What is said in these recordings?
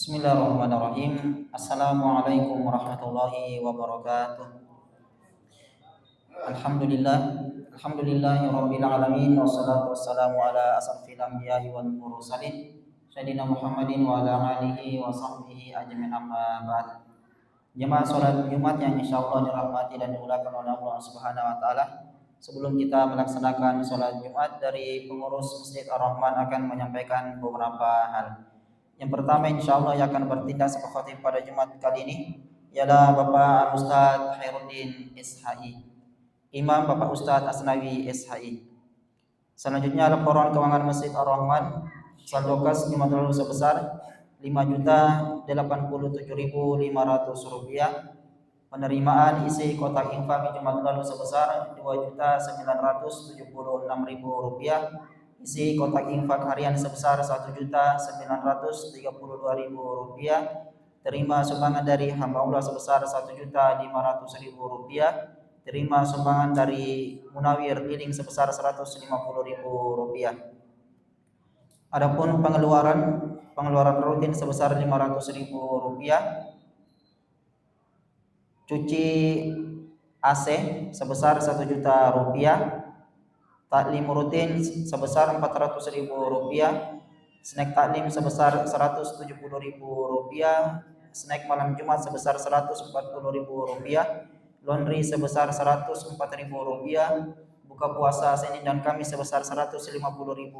Bismillahirrahmanirrahim. Assalamualaikum warahmatullahi wabarakatuh. Alhamdulillah, alhamdulillahirabbil alamin wassalatu wassalamu ala asrofil anbiya'i wal mursalin sayyidina Muhammadin wa ala alihi wa sahbihi ajmain amma ba'd. Jemaah salat Jumat yang insyaallah dirahmati dan dimuliakan oleh Allah Subhanahu wa taala. Sebelum kita melaksanakan salat Jumat, dari pengurus Masjid Ar-Rahman akan menyampaikan beberapa hal. Yang pertama insyaallah yang akan bertindak sebagai khatib pada Jumat kali ini ialah Bapak Ustadz Khairuddin SHI, Imam Bapak Ustadz Asnawi SHI. Selanjutnya laporan keuangan Masjid Ar-Rahman saldo kas Jumat lalu sebesar Rp5.087.500. Penerimaan isi kotak infak Jumat lalu sebesar Rp2.976.000. Isi kotak infak harian sebesar Rp1.932.000. Terima sumbangan dari hamba Allah sebesar Rp1.500.000. Terima sumbangan dari Munawir Liling sebesar Rp150.000. Adapun pengeluaran rutin sebesar Rp500.000. Cuci AC sebesar Rp1.000.000. Taklim rutin sebesar Rp400.000, snack taklim sebesar Rp170.000, snack malam Jumat sebesar Rp140.000, laundry sebesar Rp104.000, buka puasa Senin dan Kamis sebesar Rp150.000,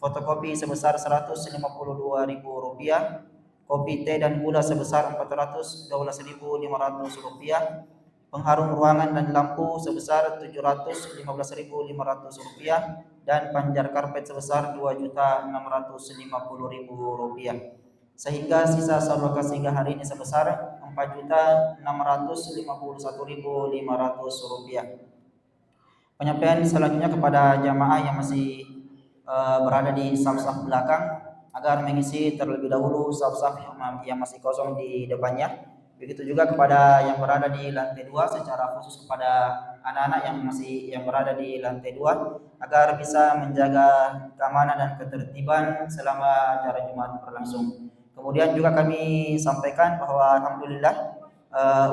fotokopi sebesar Rp152.000, kopi teh dan gula sebesar Rp412.500, pengharum ruangan dan lampu sebesar Rp715.500, dan panjar karpet sebesar Rp2.650.000. Sehingga sisa saldo kas hingga hari ini sebesar Rp4.651.500. Penyampaian selanjutnya kepada jamaah yang masih berada di saf-saf belakang agar mengisi terlebih dahulu saf-saf yang masih kosong di depannya. Begitu juga kepada yang berada di lantai 2, secara khusus kepada anak-anak yang berada di lantai 2 agar bisa menjaga keamanan dan ketertiban selama acara Jumat berlangsung. Kemudian juga kami sampaikan bahwa alhamdulillah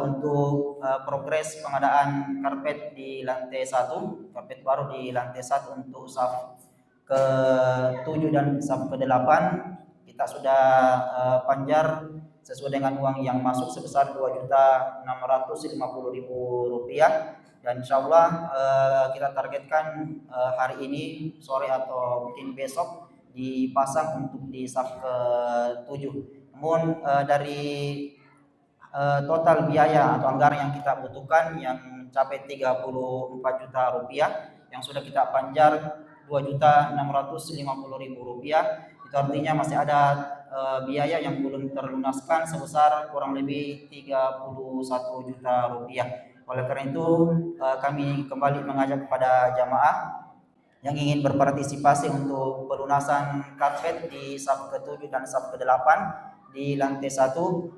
untuk progres pengadaan karpet di lantai 1, karpet baru di lantai 1 untuk saf ke-7 dan saf ke-8 kita sudah panjar sesuai dengan uang yang masuk sebesar Rp2.650.000, dan insyaallah kita targetkan hari ini sore atau mungkin besok dipasang untuk di saf ke-7. Namun dari total biaya atau anggaran yang kita butuhkan yang mencapai Rp34 juta yang sudah kita panjar Rp2.650.000, itu artinya masih ada biaya yang belum terlunaskan sebesar kurang lebih Rp31 juta. Oleh karena itu kami kembali mengajak kepada jamaah yang ingin berpartisipasi untuk pelunasan karpet di saf ke-7 dan saf ke-8 di lantai 1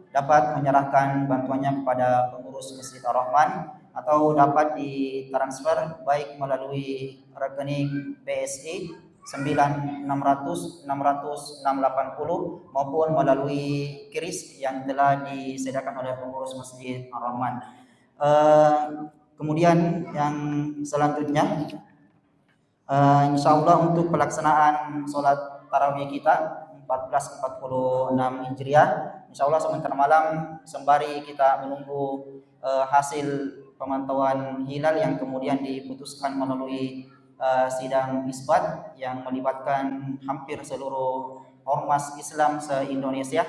dapat menyerahkan bantuannya kepada pengurus Masjid Ar-Rahman atau dapat ditransfer baik melalui rekening BSI 9600 600 680 maupun melalui KRIS yang telah disediakan oleh pengurus Masjid Ar-Rahman. Kemudian yang selanjutnya insyaallah untuk pelaksanaan sholat tarawih kita 1446 Hijriah, insyaallah sebentar malam sembari kita menunggu hasil pemantauan hilal yang kemudian diputuskan melalui sidang isbat yang melibatkan hampir seluruh ormas Islam se-Indonesia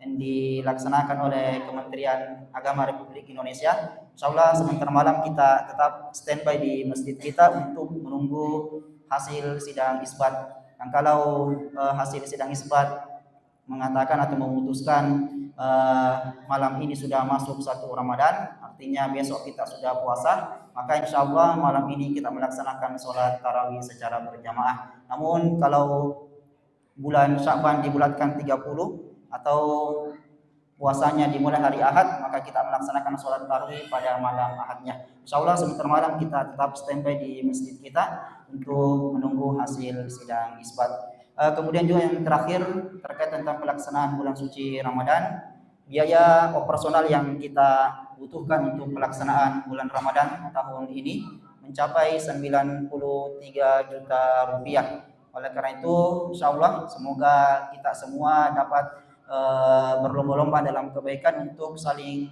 yang dilaksanakan oleh Kementerian Agama Republik Indonesia. Insyaallah sebentar malam kita tetap standby di masjid kita untuk menunggu hasil sidang isbat. Dan kalau hasil sidang isbat mengatakan atau memutuskan malam ini sudah masuk 1 Ramadan, artinya besok kita sudah puasa, maka insyaallah malam ini kita melaksanakan sholat tarawih secara berjamaah. Namun kalau bulan Sya'ban dibulatkan 30 atau puasanya dimulai hari Ahad, maka kita melaksanakan sholat tarawih pada malam Ahadnya. Insya Allah sebentar malam kita tetap standby di masjid kita untuk menunggu hasil sidang isbat. Kemudian juga yang terakhir terkait tentang pelaksanaan bulan suci Ramadan, biaya operasional yang kita butuhkan untuk pelaksanaan bulan Ramadan tahun ini mencapai 93 juta rupiah. Oleh karena itu, insya Allah semoga kita semua dapat berlomba-lomba dalam kebaikan untuk saling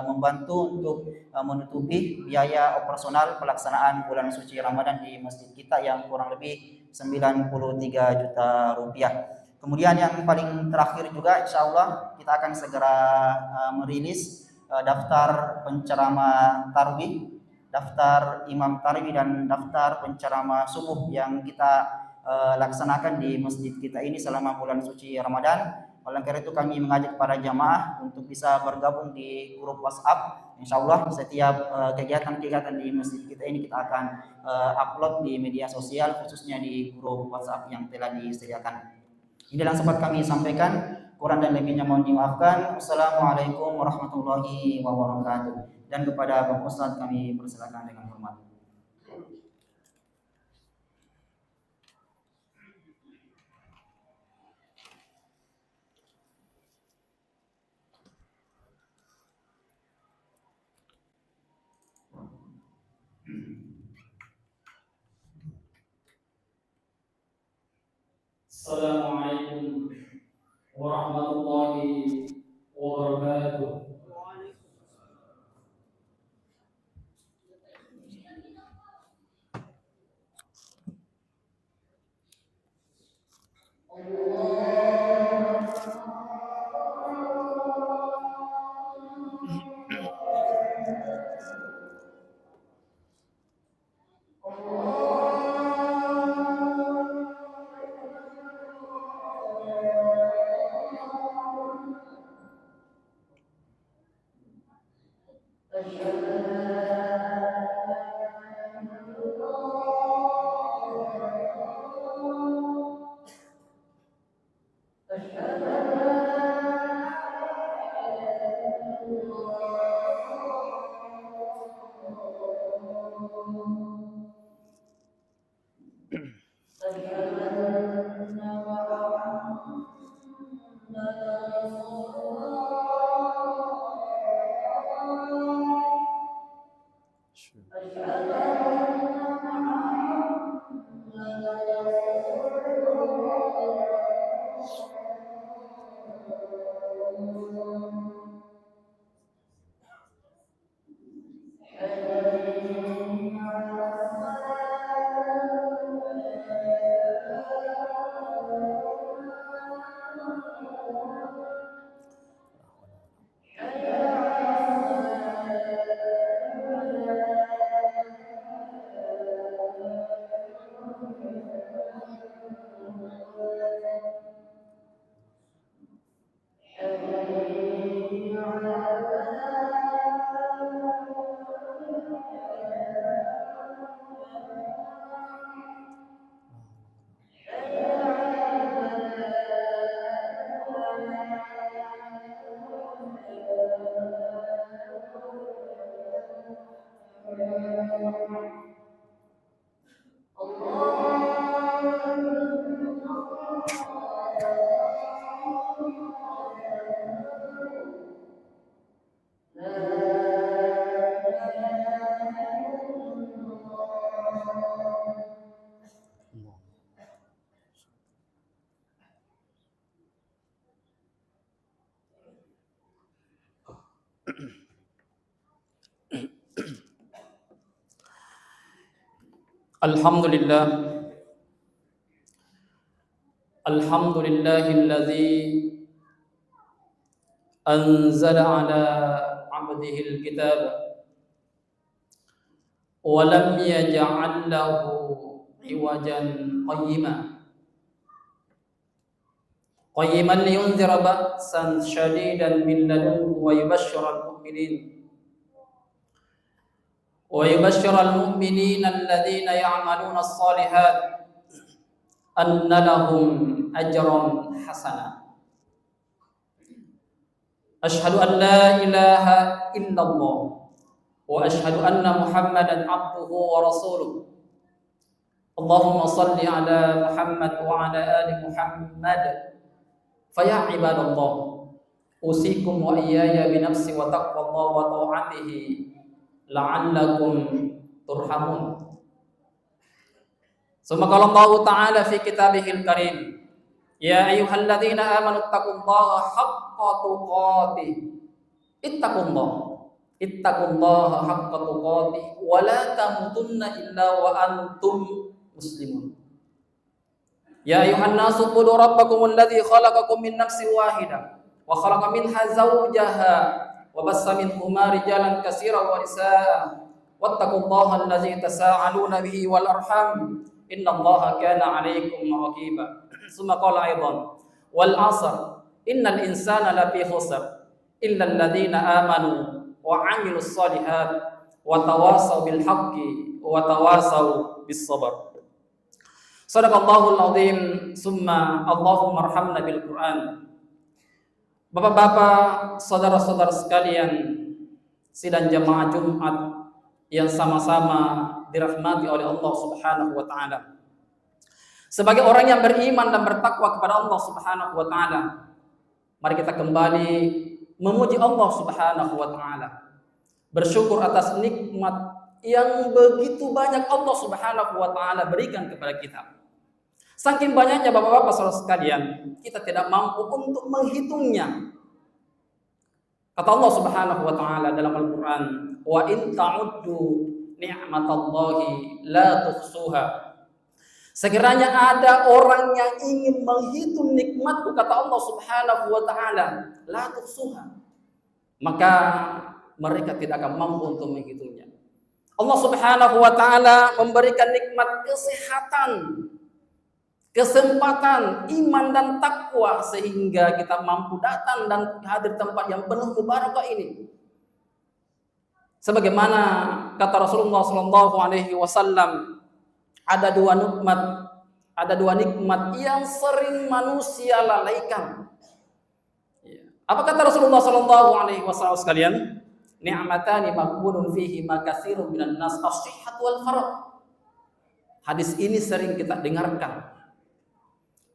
membantu untuk menutupi biaya operasional pelaksanaan bulan suci Ramadan di masjid kita yang kurang lebih 93 juta rupiah. Kemudian yang paling terakhir juga insya Allah kita akan segera merilis daftar penceramah tarawih, daftar imam tarawih dan daftar penceramah subuh yang kita laksanakan di masjid kita ini selama bulan suci Ramadan. Oleh karena itu kami mengajak para jamaah untuk bisa bergabung di grup WhatsApp. Insya Allah setiap kegiatan-kegiatan di masjid kita ini kita akan upload di media sosial, khususnya di grup WhatsApp yang telah disediakan. Ini yang sempat kami sampaikan. Kurang dan lebihnya mohon dimaafkan. Assalamualaikum warahmatullahi wabarakatuh. Dan kepada Bapak Ustadz kami persilakan dengan hormat. Assalamualaikum warahmatullahi wabarakatuh. Alhamdulillah, alhamdulillahilladzi anzala ala abdihi alkitab wa lam yaj'al lahu iwajan qayyiman liyunzira ba'san shadidan min ladunhu wa yubashshira al-mu'minina alladhina ya'maluna as-salihat anna lahum ajran hasana. أشهد أن لا إله إلا الله وأشهد أن محمدا عبده ورسوله اللهم صل على محمد وعلى آل محمد فيا عباد الله أوصيكم وإياي بنفسي وتقوى الله وطاعته لعلكم ترحمون. ثم قال الله تعالى في كتابه الكريم يا أيها الذين آمنوا اتقوا الله حق تقاته اتقوا الله حق تقاته ولا تموتن إلا وأنتم مسلمون. يا أيها الناس اعبدوا ربكم الذي خلقكم من نفس واحدة وخلق منها زوجها وبث منهما رجالا كثيرا ونساء واتقوا الله الذي تساءلون به والأرحام إن الله كان عليكم رقيبا. ثم قال أيضا والعصر إن الإنسان لفي خسر إلا الذين آمنوا وعملوا الصالحات وتواصوا بالحق وتواصوا بالصبر. Sadaqallahul azim. Summa Allahumma arhamna bil Quran. Bapak-bapak, saudara-saudara sekalian, sidang jamaah Jumat yang sama-sama dirahmati oleh Allah Subhanahu wa taala. Sebagai orang yang beriman dan bertakwa kepada Allah Subhanahu wa taala, mari kita kembali memuji Allah Subhanahu wa taala. Bersyukur atas nikmat yang begitu banyak Allah Subhanahu wa taala berikan kepada kita. Saking banyaknya bapak-bapak saudara sekalian, kita tidak mampu untuk menghitungnya. Kata Allah Subhanahu wa taala dalam Al-Qur'an, "Wa in ta'uddu ni'matallahi la tuhsuha." Sekiranya ada orang yang ingin menghitung nikmatku, kata Allah Subhanahu wa taala, la tuhsuha, maka mereka tidak akan mampu untuk menghitungnya. Allah Subhanahu wa taala memberikan nikmat kesehatan, kesempatan, iman dan takwa sehingga kita mampu datang dan hadir tempat yang penuh barakah ini. Sebagaimana kata Rasulullah sallallahu alaihi wasallam, ada dua nikmat yang sering manusia lalaikan. Apa kata Rasulullah sallallahu alaihi wasallam sekalian? Ni'matani maqbulun fihi ma katsirun minan nas as-sihhat wal faragh. Hadis ini sering kita dengarkan.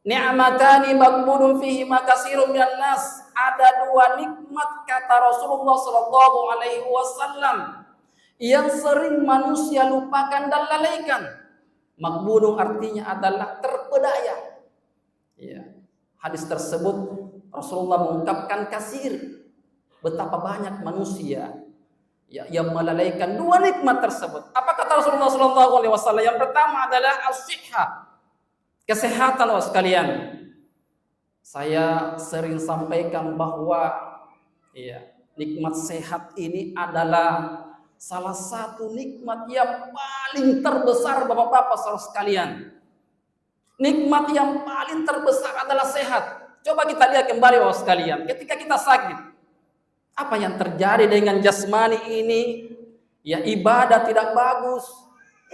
Ni'matani maqbulun fihi ma katsirun minan nas. Ada dua nikmat kata Rasulullah sallallahu alaihi wasallam yang sering manusia lupakan dan lalaikan. Maqbulun artinya adalah terpedaya. Ya. Hadis tersebut Rasulullah mengungkapkan kasir, betapa banyak manusia yang melalaikan dua nikmat tersebut. Apa kata Rasulullah sallallahu alaihi wasallam? Yang pertama adalah as-sihha, kesehatan sekalian. Saya sering sampaikan bahwa nikmat sehat ini adalah salah satu nikmat yang paling terbesar bapak-bapak saudara sekalian. Nikmat yang paling terbesar adalah sehat. Coba kita lihat kembali bapak sekalian, ketika kita sakit, apa yang terjadi dengan jasmani ini? Ya, ibadah tidak bagus,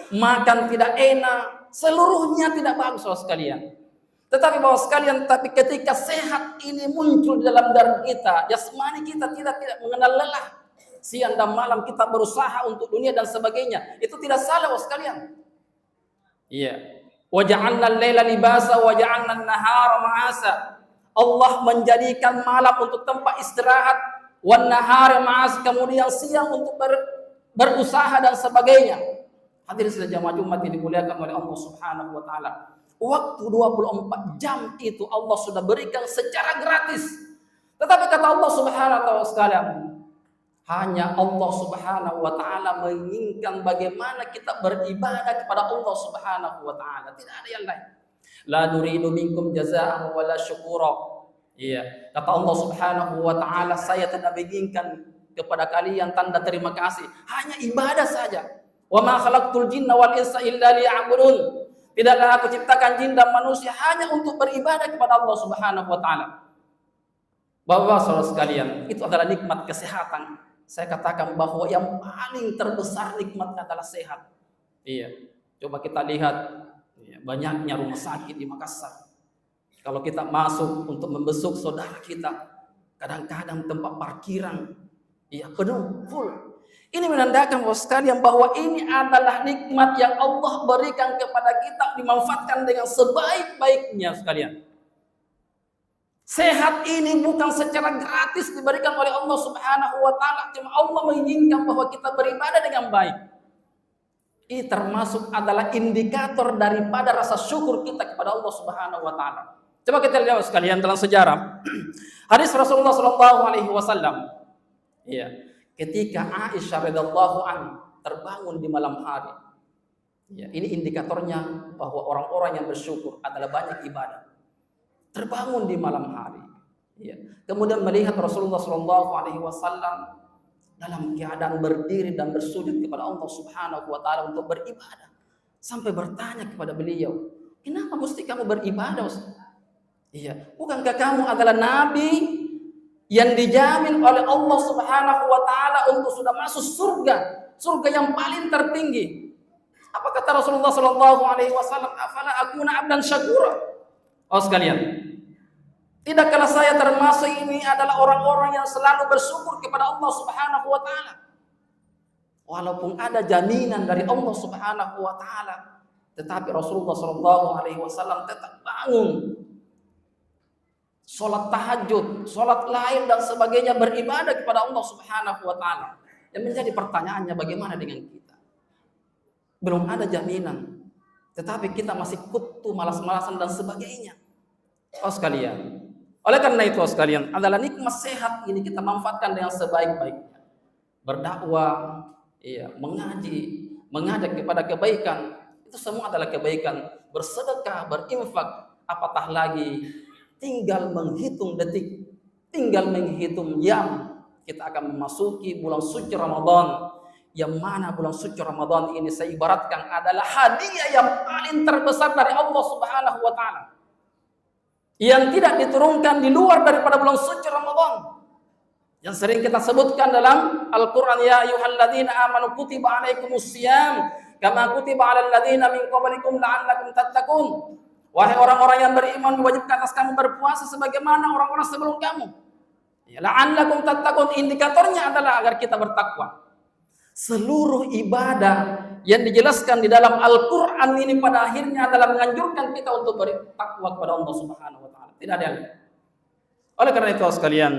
makan tidak enak, seluruhnya tidak bagus saudara sekalian. Tetapi bapak sekalian, tapi ketika sehat ini muncul di dalam diri kita, jasmani kita tidak mengenal lelah. Siang dan malam kita berusaha untuk dunia dan sebagainya. Itu tidak salah bapak sekalian. Iya. Wa ja'alna al-laila libasa wa ja'alna an-nahara ma'asa. Allah menjadikan malam untuk tempat istirahat, wan nahar ma'as, kemudian siang untuk berusaha dan sebagainya. Hadirin sekalian jamaah Jumat yang dimuliakan oleh Allah Subhanahu wa taala. Waktu 24 jam itu Allah sudah berikan secara gratis. Tetapi kata Allah Subhanahu wa taala sekalian, hanya Allah Subhanahu wa taala menginginkan bagaimana kita beribadah kepada Allah Subhanahu wa taala, tidak ada yang lain. La nuridu minkum jazaa'an wala syukura. Iya, kata Allah Subhanahu wa taala, saya tidak menginginkan kepada kalian tanda terima kasih, hanya ibadah saja. Wa ma khalaqtul jinna wal insa illa liya'budun. Tidaklah aku ciptakan jin dan manusia hanya untuk beribadah kepada Allah Subhanahu wa taala. Bapak-bapak saudara sekalian, itu adalah nikmat kesehatan. Saya katakan bahwa yang paling terbesar nikmatnya adalah sehat. Iya, coba kita lihat banyaknya rumah sakit di Makassar. Kalau kita masuk untuk membesuk saudara kita, Kadang-kadang tempat parkiran penuh, full. Ini menandakan bahwa sekalian bahwa ini adalah nikmat yang Allah berikan kepada kita, dimanfaatkan dengan sebaik-baiknya sekalian. Sehat ini bukan secara gratis diberikan oleh Allah Subhanahu wa taala, cuma Allah menginginkan bahwa kita beribadah dengan baik. Ini termasuk adalah indikator daripada rasa syukur kita kepada Allah Subhanahu wa taala. Coba kita lihat sekalian dalam sejarah. Hadis Rasulullah sallallahu alaihi wasallam. Ketika Aisyah radhiyallahu anha terbangun di malam hari. Ini indikatornya bahwa orang-orang yang bersyukur adalah banyak ibadah. Terbangun di malam hari. Kemudian melihat Rasulullah sallallahu alaihi wasallam dalam keadaan berdiri dan bersujud kepada Allah Subhanahu wa taala untuk beribadah. Sampai bertanya kepada beliau, "Kenapa mesti kamu beribadah, Ustaz?" Bukankah kamu adalah nabi yang dijamin oleh Allah Subhanahu wa taala untuk sudah masuk surga yang paling tertinggi? Apa kata Rasulullah sallallahu alaihi wasallam? "Afala akuna abdan syakura?" Oh sekalian, tidakkah saya termasuk ini adalah orang-orang yang selalu bersyukur kepada Allah Subhanahu wa taala? Walaupun ada jaminan dari Allah Subhanahu wa taala, tetapi Rasulullah sallallahu alaihi wasallam tetap bangun, salat tahajud, salat lain dan sebagainya, beribadah kepada Allah Subhanahu wa taala. Yang menjadi pertanyaannya, bagaimana dengan kita? Belum ada jaminan, tetapi kita masih kutu, malas-malasan dan sebagainya. Oh sekalian, oleh karena itu sekalian, adalah nikmat sehat ini kita manfaatkan dengan sebaik-baiknya. Berdakwah, mengaji, mengajak kepada kebaikan, itu semua adalah kebaikan. Bersedekah, berinfak, apatah lagi tinggal menghitung detik, tinggal menghitung jam, kita akan memasuki bulan suci Ramadan. Yang mana bulan suci Ramadan ini saya ibaratkan adalah hadiah yang paling terbesar dari Allah Subhanahu wa taala, yang tidak diturunkan di luar daripada bulan suci Ramadan. Yang sering kita sebutkan dalam Al-Quran, "Ya ayyuhalladzina amanu kutiba alaikumusiyam kama kutiba alal ladzina min qablikum la'allakum tattaqun." Wahai orang-orang yang beriman, diwajibkan atas kamu berpuasa sebagaimana orang-orang sebelum kamu. La'allakum tattaqun, indikatornya adalah agar kita bertakwa. Seluruh ibadah yang dijelaskan di dalam Al-Quran ini pada akhirnya adalah menganjurkan kita untuk bertakwa kepada Allah Subhanahu wa taala. Tidak ada yang lain. Oleh karena itu sekalian,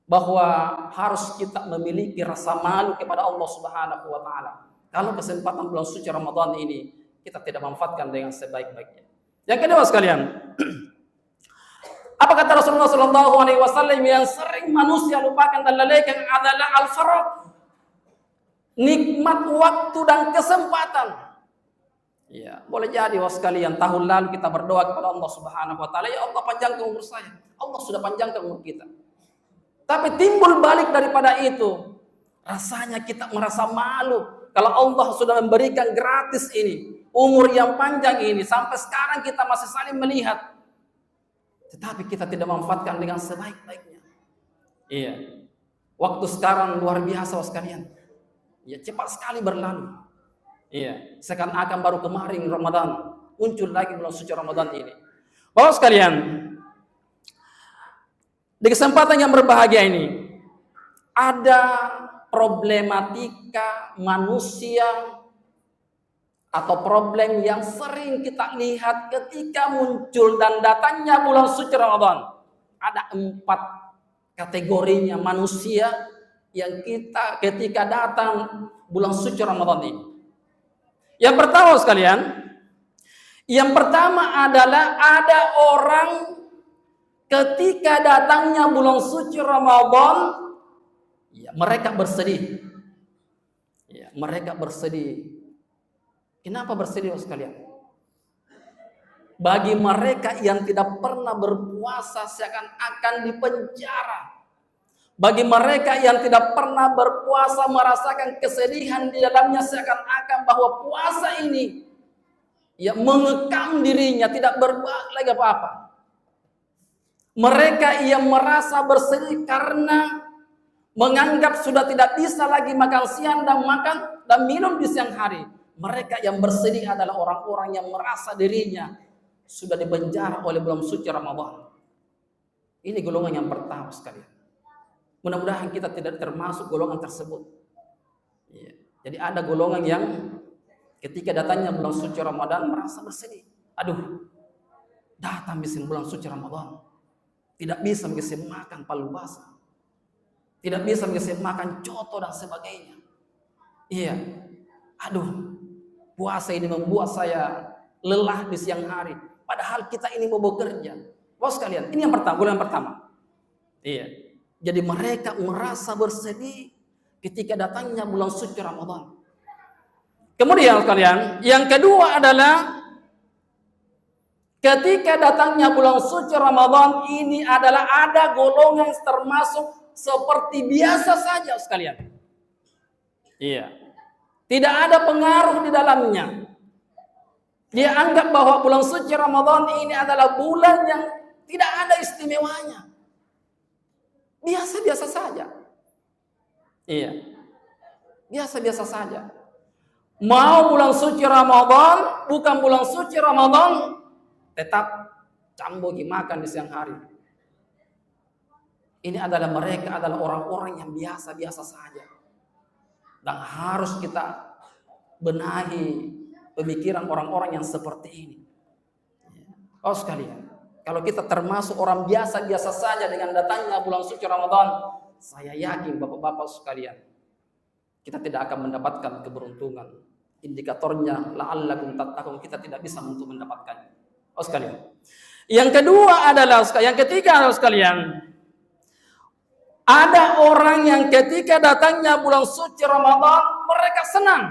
bahwa harus kita memiliki rasa malu kepada Allah Subhanahu wa taala. Kalau kesempatan bulan suci Ramadan ini kita tidak manfaatkan dengan sebaik-baiknya. Yang kedua sekalian, apa kata Rasulullah sallallahu alaihi wasallam yang sering manusia lupakan dan lalaikan adalah al-faragh. Nikmat waktu dan kesempatan. Boleh jadi sekalian tahun lalu kita berdoa kepada Allah Subhanahu wa taala, "Ya Allah, panjangkan umur saya." Allah sudah panjangkan umur kita. Tapi timbul balik daripada itu, rasanya kita merasa malu kalau Allah sudah memberikan gratis ini, umur yang panjang ini, sampai sekarang kita masih saling melihat. Tetapi kita tidak memanfaatkan dengan sebaik-baiknya. Waktu sekarang luar biasa sekalian. Cepat sekali berlalu. Seakan-akan baru kemarin Ramadan, muncul lagi bulan suci Ramadan ini. Bapak sekalian, di kesempatan yang berbahagia ini, ada problematika manusia atau problem yang sering kita lihat ketika muncul dan datangnya bulan suci Ramadan. Ada 4 kategorinya manusia yang kita ketika datang bulan suci Ramadan ini. Yang pertama sekalian, yang pertama adalah ada orang ketika datangnya bulan suci Ramadan, mereka bersedih. Mereka bersedih. Kenapa bersedih sekalian? Bagi mereka yang tidak pernah berpuasa seakan-akan dipenjara. Bagi mereka yang tidak pernah berpuasa merasakan kesedihan di dalamnya seakan-akan bahwa puasa ini mengekang dirinya, tidak berbuat lagi apa-apa. Mereka yang merasa bersedih karena menganggap sudah tidak bisa lagi makan siang dan makan dan minum di siang hari. Mereka yang bersedih adalah orang-orang yang merasa dirinya sudah dipenjara oleh bulan suci Ramadan. Ini golongan yang pertama sekalian. Mudah-mudahan kita tidak termasuk golongan tersebut. Iya. Jadi ada golongan yang ketika datangnya bulan suci Ramadan merasa bersedih. Aduh, datang bisa bulan suci Ramadan, tidak bisa makan palu basah, tidak bisa makan coto dan sebagainya. Iya, aduh, puasa ini membuat saya lelah di siang hari. Padahal kita ini mau bekerja. Bos sekalian, ini yang pertama, golongan pertama. Iya. Jadi mereka merasa bersedih ketika datangnya bulan suci Ramadan. Kemudian sekalian, yang kedua adalah ketika datangnya bulan suci Ramadan ini adalah ada golongan termasuk seperti biasa saja sekalian. Iya. Tidak ada pengaruh di dalamnya. Dia anggap bahwa bulan suci Ramadan ini adalah bulan yang tidak ada istimewanya. Biasa-biasa saja. Iya. Biasa-biasa saja. Mau bulan suci Ramadan, bukan bulan suci Ramadan, tetap cambogi makan di siang hari. Ini adalah mereka adalah orang-orang yang biasa-biasa saja. Dan harus kita benahi pemikiran orang-orang yang seperti ini. Oh sekalian, kalau kita termasuk orang biasa-biasa saja dengan datangnya bulan suci Ramadan, saya yakin bapak-bapak sekalian, kita tidak akan mendapatkan keberuntungan. Indikatornya la'allakum tattaqun, kita tidak bisa untuk mendapatkannya. Oh sekalian. Yang kedua adalah, yang ketiga adalah sekalian, ada orang yang ketika datangnya bulan suci Ramadan mereka senang.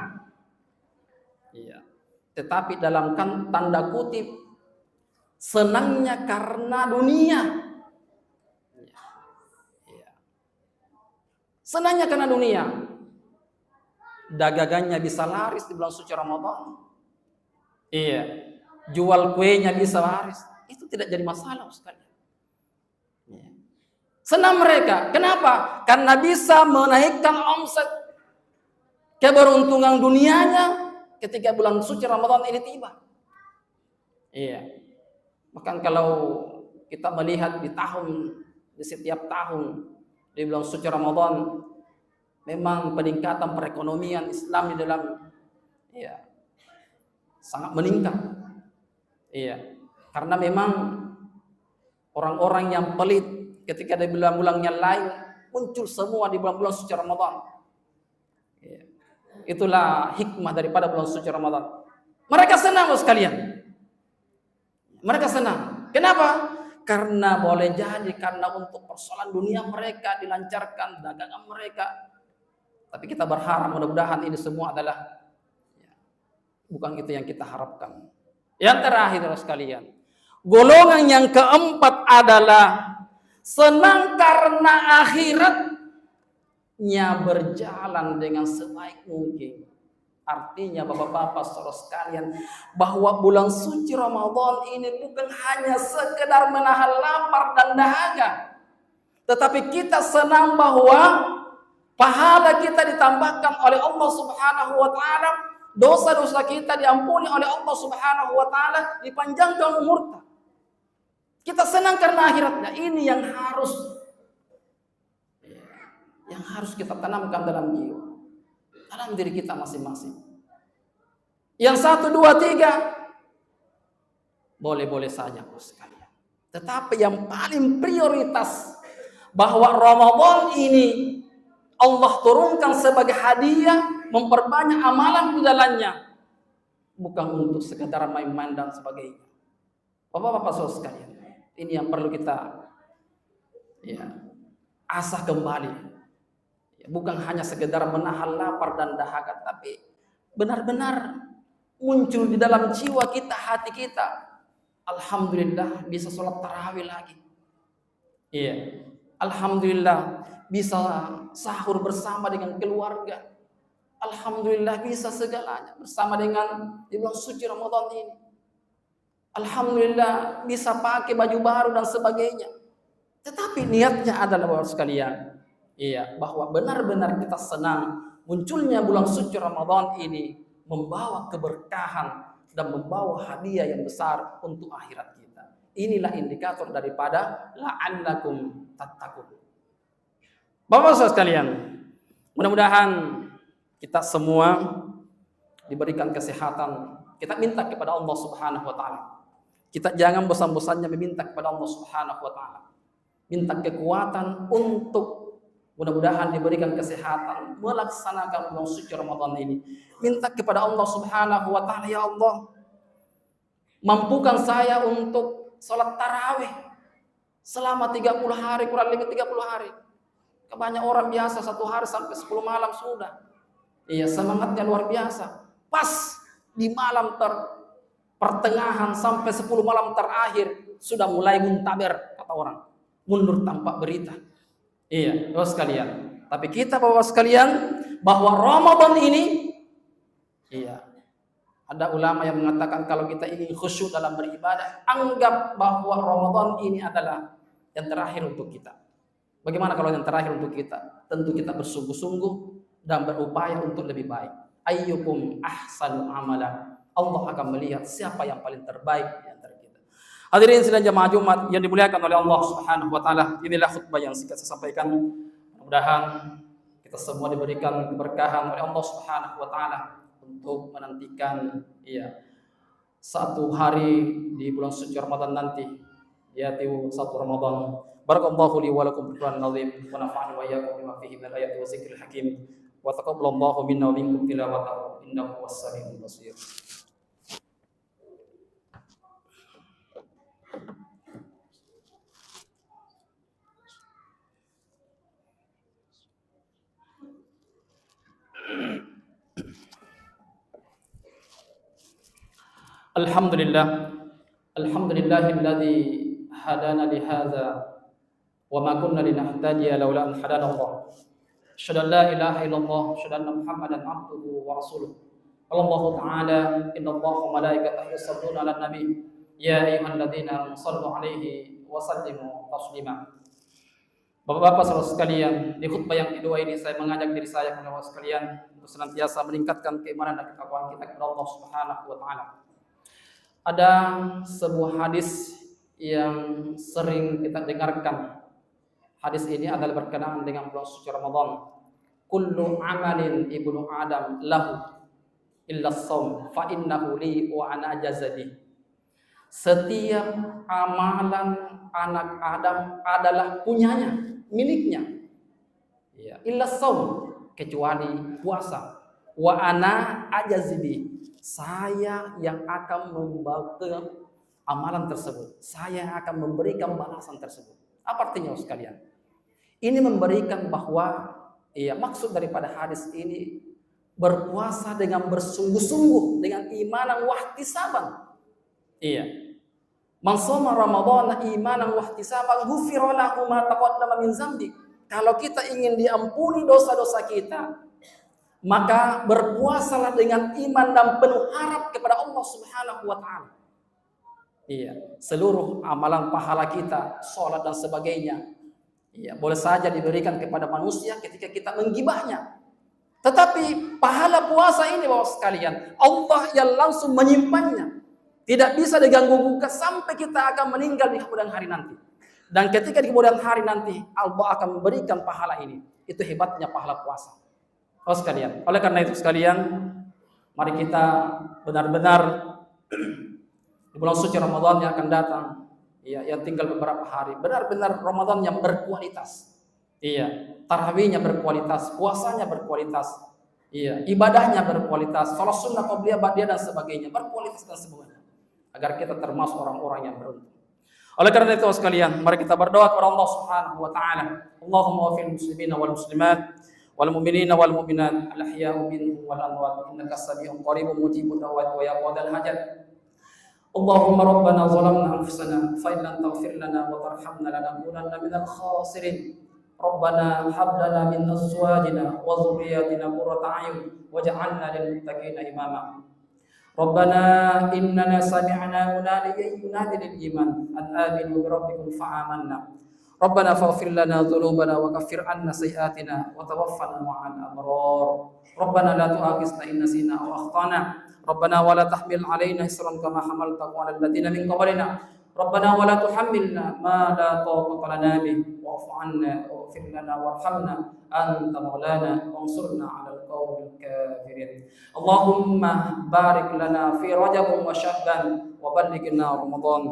Iya. Tetapi dalam tanda kutip senangnya karena dunia. Iya. Senangnya karena dunia. Dagangannya bisa laris di bulan suci Ramadan. Iya. Jual kuenya bisa laris. Itu tidak jadi masalah sekali. Senang mereka. Kenapa? Karena bisa menaikkan omset keberuntungan dunianya ketika bulan suci Ramadan ini tiba. Iya. Bahkan kalau kita melihat di setiap tahun di bulan suci Ramadan, memang peningkatan perekonomian Islam di dalam sangat meningkat. Iya. Karena memang orang-orang yang pelit ketika di bulan-bulan yang lain muncul semua di bulan-bulan suci Ramadan. Iya. Itulah hikmah daripada bulan suci Ramadan. Mereka senang sekalian. Mereka senang. Kenapa? Karena boleh jadi karena untuk persoalan dunia mereka dilancarkan, dagangan mereka. Tapi kita berharap mudah-mudahan ini semua adalah bukan itu yang kita harapkan. Yang terakhir sekalian, golongan yang keempat adalah senang karena akhiratnya berjalan dengan sebaik mungkin. Artinya bapak-bapak saudara sekalian, bahwa bulan suci Ramadan ini bukan hanya sekedar menahan lapar dan dahaga, tetapi kita senang bahwa pahala kita ditambahkan oleh Allah Subhanahu wa taala, dosa-dosa kita diampuni oleh Allah Subhanahu wa taala, dipanjangkan umurnya. Kita senang karena akhiratnya. Ini yang harus kita tanamkan dalam jiwa, dalam diri kita masing-masing. Yang 1, 2, 3 boleh-boleh saja sekalian. Tetapi yang paling prioritas bahwa Ramadan ini Allah turunkan sebagai hadiah, memperbanyak amalan di dalamnya, bukan untuk sekedar main-main dan sebagainya. Bapak-bapak saudara sekalian, ini yang perlu kita asah kembali. Bukan hanya sekedar menahan lapar dan dahaga, tapi benar-benar muncul di dalam jiwa kita, hati kita. Alhamdulillah bisa sholat tarawih lagi. Iya. Alhamdulillah bisa sahur bersama dengan keluarga. Alhamdulillah bisa segalanya bersama dengan di bulan suci Ramadan ini. Alhamdulillah bisa pakai baju baru dan sebagainya. Tetapi niatnya adalah bahwa sekalian, bahwa benar-benar kita senang munculnya bulan suci Ramadan ini membawa keberkahan dan membawa hadiah yang besar untuk akhirat kita. Inilah indikator daripada la'allakum tattaqun. Bapak-bapak sekalian, mudah-mudahan kita semua diberikan kesehatan. Kita minta kepada Allah Subhanahu wa taala. Kita jangan bosan-bosannya meminta kepada Allah Subhanahu wa taala. Minta kekuatan untuk mudah-mudahan diberikan kesehatan melaksanakan bulan suci Ramadan ini. Minta kepada Allah Subhanahu wa taala, ya Allah, mampukan saya untuk sholat tarawih selama 30 hari, kurang lebih 30 hari. Banyak orang biasa 1 hari sampai 10 malam sudah. Iya, semangatnya luar biasa. Pas di malam pertengahan sampai 10 malam terakhir sudah mulai muntaber, kata orang. Mundur tanpa berita. Iya, Bapak sekalian. Tapi kita Bapak sekalian, bahwa Ramadan ini, iya, ada ulama yang mengatakan kalau kita ingin khusyuk dalam beribadah, anggap bahwa Ramadan ini adalah yang terakhir untuk kita. Bagaimana kalau yang terakhir untuk kita? Tentu kita bersungguh-sungguh dan berupaya untuk lebih baik. Ayyukum ahsanu amala. Allah akan melihat siapa yang paling terbaik di antara kita. Hadirin sidang jamaah Jumat yang dimuliakan oleh Allah Subhanahu wa taala, inilah khutbah yang singkat saya sampaikan. Mudah-mudahan kita semua diberikan keberkahan oleh Allah Subhanahu wa taala untuk menantikan satu hari di bulan suci Ramadan nanti, yaitu 1 Ramadan. Barakallahu li wa lakum bil Qur'anil azim wa nafa'ani wa iyyakum bima fihi min al-ayati wa zikril hakim wa taqabbalallahu minna wa minkum tilawatahu innahu was-sami'ul basir. Alhamdulillahilladzi hadana li hadza wa ma kunna linahtadiya laula an hadana Allah. Asyhadu an la ilaha illallah, asyhadu anna Muhammadan abduhu wa rasuluh. Allahu ta'ala innallaha wa malaikatahu yusholluna 'alan nabi ya ayyuhalladzina amanu shallu 'alaihi wa sallimu taslima. Bapak-bapak saudara sekalian, di khutbah yang kedua ini saya mengajak diri saya kepada Bapak sekalian untuk senantiasa meningkatkan keimanan dan ketakwaan kita kepada Allah Subhanahu wa taala. Ada sebuah hadis yang sering kita dengarkan. Hadis ini adalah berkenaan dengan bulan suci Ramadan. Kullu amalin ibnu Adam lahu illa shaum fa innahu li wa ana ajazadi. Setiap amalan anak Adam adalah punyanya, miliknya. Ya, illa shaum, kecuali puasa. Wa ana ajazidi. Saya yang akan membawa amalan tersebut. Saya yang akan memberikan balasan tersebut. Apa artinya sekalian? Ini memberikan bahwa maksud daripada hadis ini berpuasa dengan bersungguh-sungguh, dengan imanan wahtisaban. Iya. Man shoma Ramadan imanan wahtisaban ghufira lahu ma taqaddama min dzambi. Kalau kita ingin diampuni dosa-dosa kita, maka berpuasalah dengan iman dan penuh harap kepada Allah Subhanahu wa taala. Iya, seluruh amalan pahala kita, sholat dan sebagainya, boleh saja diberikan kepada manusia ketika kita menggibahnya. Tetapi pahala puasa ini Bapak sekalian, Allah yang langsung menyimpannya. Tidak bisa diganggu-gugat sampai kita akan meninggal di kemudian hari nanti. Dan ketika di kemudian hari nanti Allah akan memberikan pahala ini. Itu hebatnya pahala puasa. Bapak sekalian, oleh karena itu sekalian, mari kita benar-benar di bulan suci Ramadan yang akan datang, yang tinggal beberapa hari, benar-benar Ramadan yang berkualitas. Tarawihnya berkualitas, puasanya berkualitas, ibadahnya berkualitas, salat sunnah qabliyah ba'diyah dan sebagainya berkualitas dan sebagainya, agar kita termasuk orang-orang yang beruntung. Oleh karena itu sekalian, mari kita berdoa kepada Allah Subhanahu wa taala. Allahumma wafil muslimina wal muslimat wal mu'minina wal mu'minat al ahya'u minhum wal amwat innaka sami'un qaribun mujibud da'wat wa ya qadal hajat. Allahumma rabbana zalamna anfusana fa in lam taghfir lana wa tarhamna lanakunanna minal khasirin. Rabbana hab lana min azwajina wa dhurriyyatina qurrata a'yun waj'alna lil muttaqina imama. Rabbana innana sami'na munadiyan yunadi lil iman an aminu bi rabbikum fa amanna. Rabbana faghfir lana dhunubana wa kaffir 'anna sayyi'atina wa tawaffana ma'al abrar. Rabbana la tu'akhidhna in nasina aw akhtana. Rabbana wa la tahmil 'alaina isran kama hamaltahu 'alal ladzina min qablina. ربنا ولا تحملنا ما لا طاقة لنا به واعف عنا واغفر لنا وارحمنا أنت مولانا وانصرنا على القوم الكافرين. اللهم بارك لنا في رجب وشعبان وبلغنا رمضان.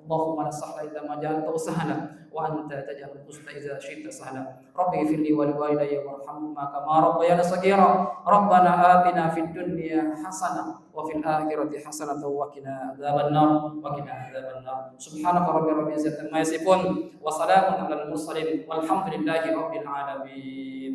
اللهم لا سهل إلا ما جعلته سهلا وأنت تجعل الحزن إذا شئت سهلا. رب اغفر لي ولوالدي وارحمهما كما ربياني صغيرا. ربنا آتنا في الدنيا حسنة وفي الآخرة حسنة وقنا عذاب النار. سبحانك رب العزة عما يصفون وسلام على المرسلين والحمد لله رب العالمين.